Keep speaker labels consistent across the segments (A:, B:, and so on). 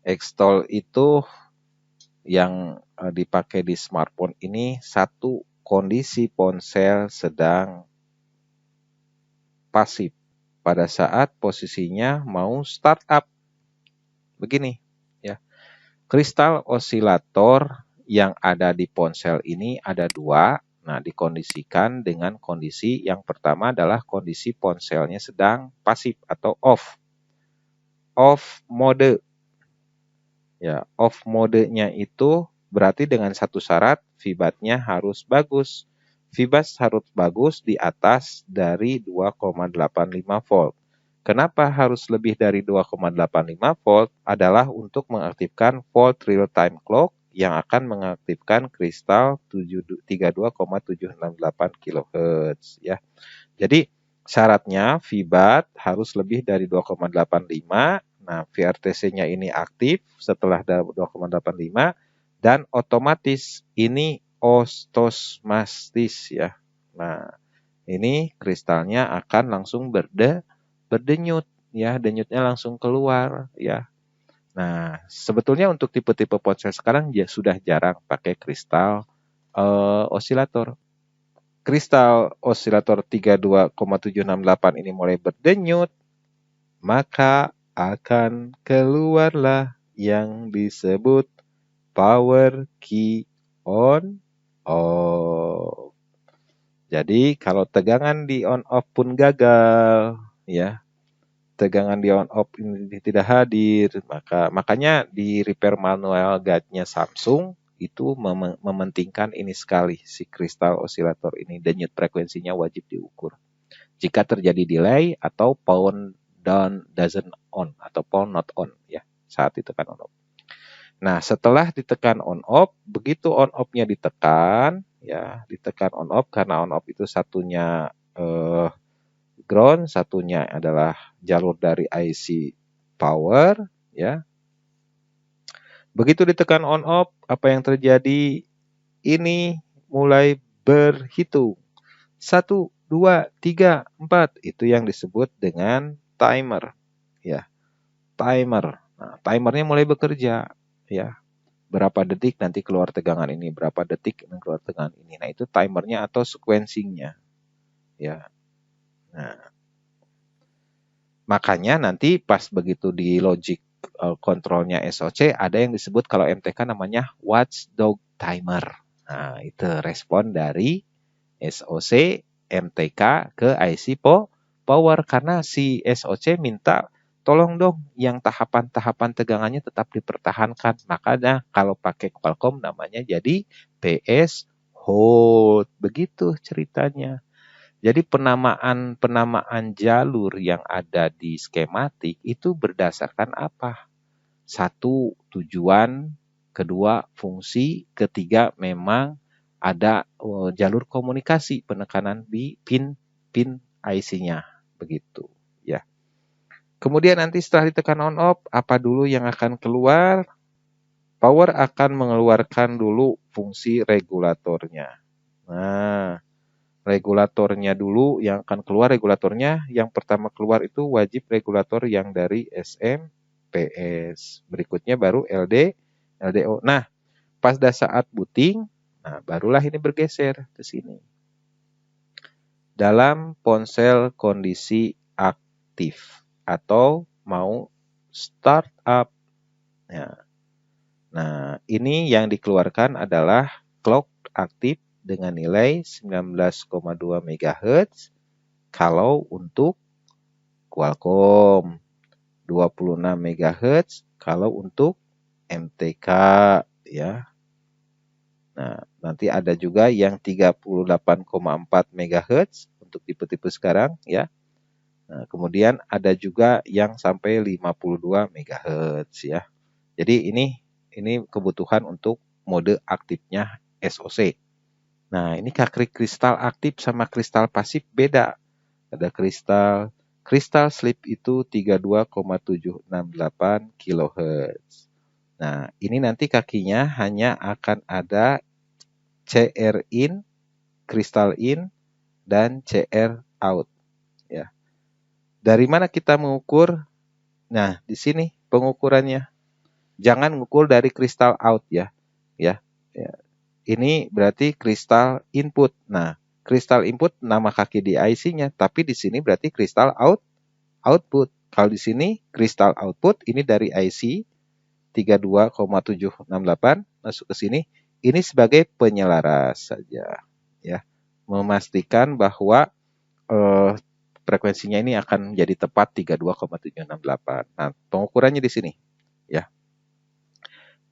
A: Extol itu yang dipakai di smartphone ini satu kondisi ponsel sedang pasif pada saat posisinya mau start up. Begini ya. Kristal osilator yang ada di ponsel ini ada dua. Nah, dikondisikan dengan kondisi yang pertama adalah kondisi ponselnya sedang pasif atau off. Off mode. Ya, off modenya itu berarti dengan satu syarat, vibatnya harus bagus. Vibat harus bagus di atas dari 2,85 volt. Kenapa harus lebih dari 2,85 volt? Adalah untuk mengaktifkan volt real time clock yang akan mengaktifkan kristal 32,768 kHz ya. Jadi syaratnya vibat harus lebih dari 2,85. Nah, VRTC-nya ini aktif setelah 2,85 dan otomatis ini ostosmastis ya. Nah, ini kristalnya akan langsung berdenyut ya, denyutnya langsung keluar ya. Nah, sebetulnya untuk tipe-tipe ponsel sekarang ya sudah jarang pakai kristal osilator. Kristal osilator 32,768 ini mulai berdenyut, maka akan keluarlah yang disebut power key on off. Jadi kalau tegangan di on off pun gagal, ya, tegangan di on off ini tidak hadir, makanya di repair manual guide-nya Samsung itu mementingkan ini sekali, si kristal osilator ini denyut frekuensinya wajib diukur. Jika terjadi delay atau pound down doesn't on atau pound not on ya saat ditekan on off. Nah, setelah ditekan on off, begitu on off-nya ditekan ya, ditekan on off karena on off itu satunya ground, satunya adalah jalur dari IC power ya. Begitu ditekan on off, apa yang terjadi? Ini mulai berhitung. 1, 2, 3, 4. Itu yang disebut dengan timer. Ya, timer. Nah, timernya mulai bekerja. Ya, berapa detik nanti keluar tegangan ini, berapa detik nanti keluar tegangan ini. Nah, itu timernya atau sequencingnya. Ya, nah, makanya nanti pas begitu di logic kontrolnya SOC ada yang disebut kalau MTK namanya watchdog timer. Nah, itu respon dari SOC MTK ke IC power karena si SOC minta tolong dong yang tahapan-tahapan tegangannya tetap dipertahankan. Makanya kalau pakai Qualcomm namanya jadi PS hold. Begitu ceritanya. Jadi penamaan jalur yang ada di skematik itu berdasarkan apa? Satu, tujuan, kedua, fungsi, ketiga, memang ada jalur komunikasi penekanan di pin IC-nya begitu ya. Kemudian nanti setelah ditekan on off, apa dulu yang akan keluar? Power akan mengeluarkan dulu fungsi regulatornya. Nah, regulatornya dulu yang akan keluar, regulatornya yang pertama keluar itu wajib regulator yang dari SMPS. Berikutnya baru LDO. Nah, pada saat booting, nah barulah ini bergeser ke sini. Dalam ponsel kondisi aktif atau mau start up. Ya. Nah, ini yang dikeluarkan adalah clock aktif dengan nilai 19,2 MHz kalau untuk Qualcomm, 26 MHz kalau untuk MTK ya. Nah, nanti ada juga yang 38,4 MHz untuk tipe-tipe sekarang ya. Nah, kemudian ada juga yang sampai 52 MHz ya. Jadi ini kebutuhan untuk mode aktifnya SOC. Nah, ini kristal aktif sama kristal pasif beda. Ada kristal sleep itu 32,768 kHz. Nah, ini nanti kakinya hanya akan ada CR in, kristal in, dan CR out. Ya. Dari mana kita mengukur? Nah, di sini pengukurannya. Jangan ngukur dari kristal out ya. Ya. Ini berarti kristal input. Nah, kristal input nama kaki di IC-nya, tapi di sini berarti kristal output. Kalau di sini kristal output ini dari IC 32,768 masuk ke sini. Ini sebagai penyelaras saja ya. Memastikan bahwa frekuensinya ini akan menjadi tepat 32,768. Nah, pengukurannya di sini ya.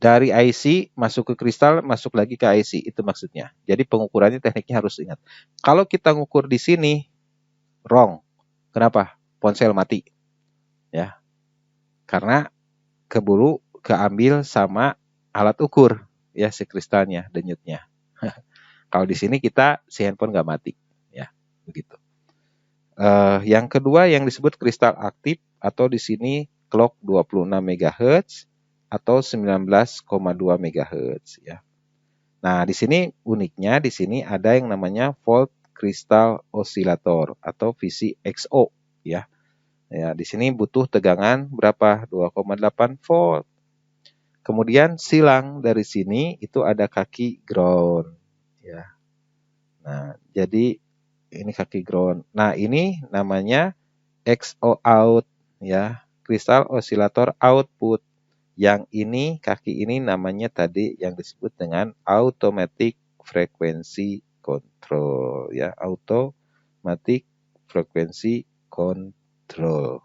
A: Dari IC masuk ke kristal, masuk lagi ke IC, itu maksudnya. Jadi pengukurannya tekniknya harus ingat. Kalau kita ngukur di sini, wrong. Kenapa? Ponsel mati. Ya. Karena keburu keambil sama alat ukur ya si kristalnya, denyutnya. Kalau di sini kita si handphone nggak mati. Ya, begitu. Yang kedua yang disebut kristal aktif atau di sini clock 26 MHz atau 19,2 MHz ya. Nah, di sini uniknya di sini ada yang namanya volt crystal oscillator atau VCXO ya. Ya, di sini butuh tegangan berapa? 2,8 volt. Kemudian silang dari sini itu ada kaki ground ya. Nah, jadi ini kaki ground. Nah, ini namanya XO out ya, kristal osilator output. Yang ini kaki ini namanya tadi yang disebut dengan automatic frequency control ya, automatic frequency control.